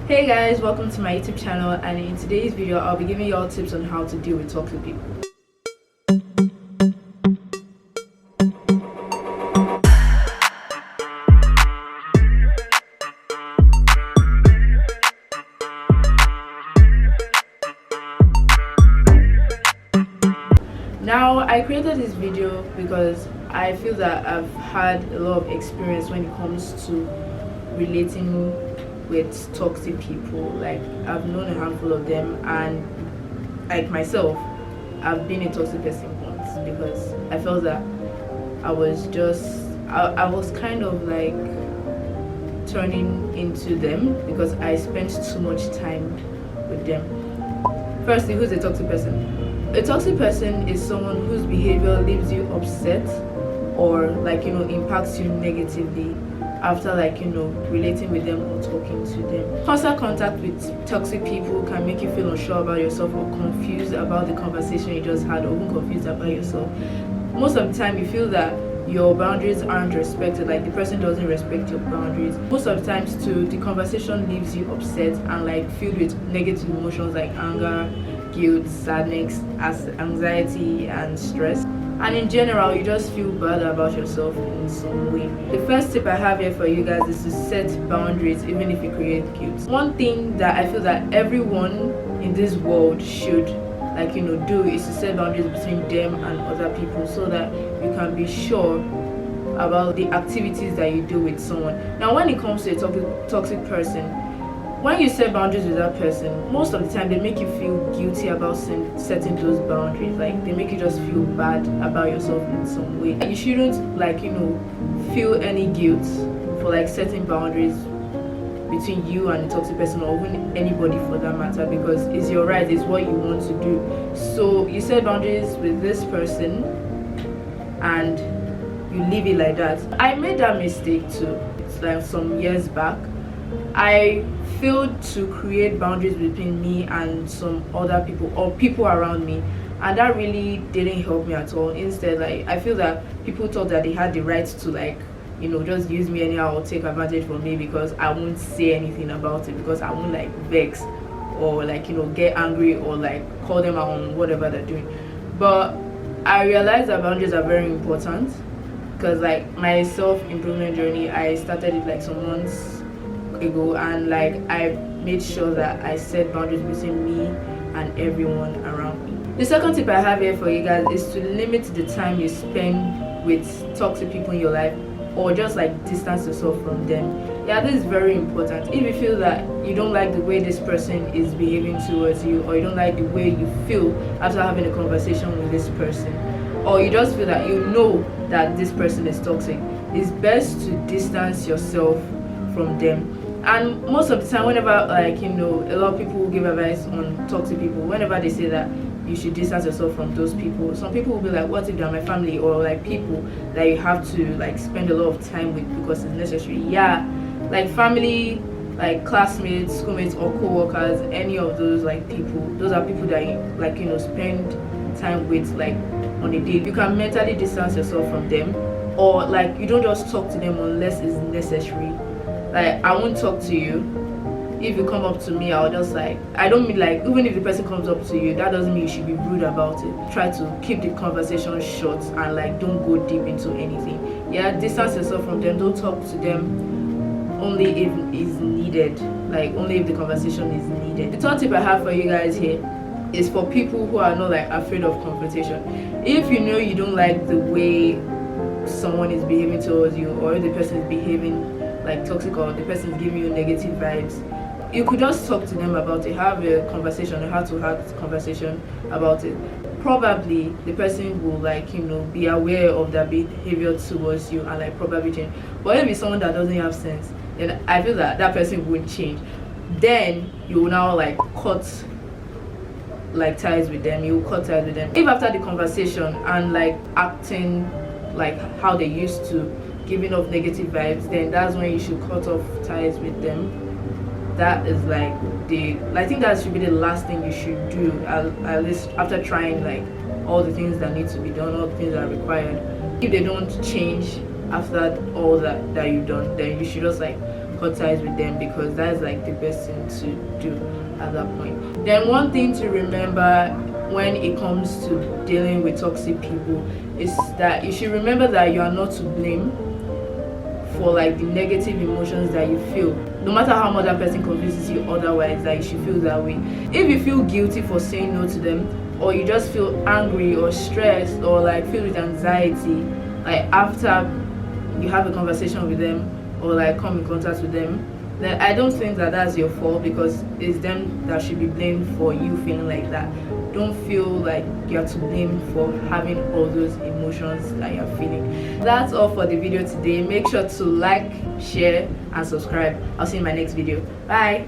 Hey guys, welcome to my YouTube channel, and in today's video I'll be giving you all tips on how to deal with toxic people. Now, I created this video because I feel that I've had a lot of experience when it comes to relating with toxic people. Like, I've known a handful of them, and like myself, I've been a toxic person once because I felt that I was kind of like turning into them because I spent too much time with them. Firstly, who's a toxic person? A toxic person is someone whose behavior leaves you upset or impacts you negatively after relating with them or talking to them. Constant contact with toxic people can make you feel unsure about yourself or confused about the conversation you just had, or even confused about yourself. Most of the time you feel that your boundaries aren't respected, like the person doesn't respect your boundaries. Most of the times too, the conversation leaves you upset and filled with negative emotions like anger, guilt, sadness, anxiety and stress. And in general, you just feel bad about yourself in some way. The first tip I have here for you guys is to set boundaries even if you create guilt. One thing that I feel that everyone in this world should do is to set boundaries between them and other people so that you can be sure about the activities that you do with someone. Now, when it comes to a toxic person, when you set boundaries with that person, most of the time they make you feel guilty about setting those boundaries. Like, they make you just feel bad about yourself in some way. You shouldn't feel any guilt for setting boundaries between you and a toxic person, or even anybody for that matter, because it's your right, it's what you want to do. So you set boundaries with this person and you leave it like that. I made that mistake too. It's some years back. I failed to create boundaries between me and some other people or people around me, and that really didn't help me at all. Instead, I feel that people thought that they had the right to just use me anyhow or take advantage from me because I won't say anything about it, because I won't vex or get angry or call them out on whatever they're doing. But I realized that boundaries are very important because my self-improvement journey, I started it some months ago, and I made sure that I set boundaries between me and everyone around me. The second tip I have here for you guys is to limit the time you spend with toxic people in your life, or just distance yourself from them. Yeah, this is very important. If you feel that you don't like the way this person is behaving towards you, or you don't like the way you feel after having a conversation with this person, or you just feel that that this person is toxic, it's best to distance yourself from them. And most of the time, whenever a lot of people give advice on toxic people, whenever they say that you should distance yourself from those people, some people will be like, what if they're my family, or people that you have to spend a lot of time with because it's necessary? Yeah, family, classmates, schoolmates, or co-workers, any of those people, those are people that you spend time with on a day. You can mentally distance yourself from them, or you don't just talk to them unless it's necessary. I won't talk to you if you come up to me. I'll just I don't mean even if the person comes up to you, that doesn't mean you should be rude about it. Try to keep the conversation short and don't go deep into anything. Yeah, distance yourself from them. Don't talk to them only if it's needed, only if the conversation is needed. The third tip I have for you guys here is for people who are not afraid of confrontation. If you know you don't like the way someone is behaving towards you, or if the person is behaving toxic, or the person is giving you negative vibes, you could just talk to them about it. Have a conversation, a heart-to-heart conversation about it. Probably the person will be aware of their behavior towards you and probably change. But if it's someone that doesn't have sense, then I feel that that person won't change. Then you will now cut ties with them. You will cut ties with them. If after the conversation and acting how they used to, giving off negative vibes, then that's when you should cut off ties with them. That is I think that should be the last thing you should do, at least after trying all the things that need to be done, all the things that are required. If they don't change after all that you've done, then you should just cut ties with them, because that's like the best thing to do at that point. Then one thing to remember when it comes to dealing with toxic people is that you should remember that you are not to blame for like the negative emotions that you feel, no matter how much that person convinces you otherwise, that you should feel that way. If you feel guilty for saying no to them, or you just feel angry or stressed or like feel with anxiety, like after you have a conversation with them or like come in contact with them, then I don't think that that's your fault, because it's them that should be blamed for you feeling like that. Don't feel like you're to blame for having all those emotions that you're feeling. That's all for the video today. Make sure to like, share and subscribe. I'll see you in my next video. Bye.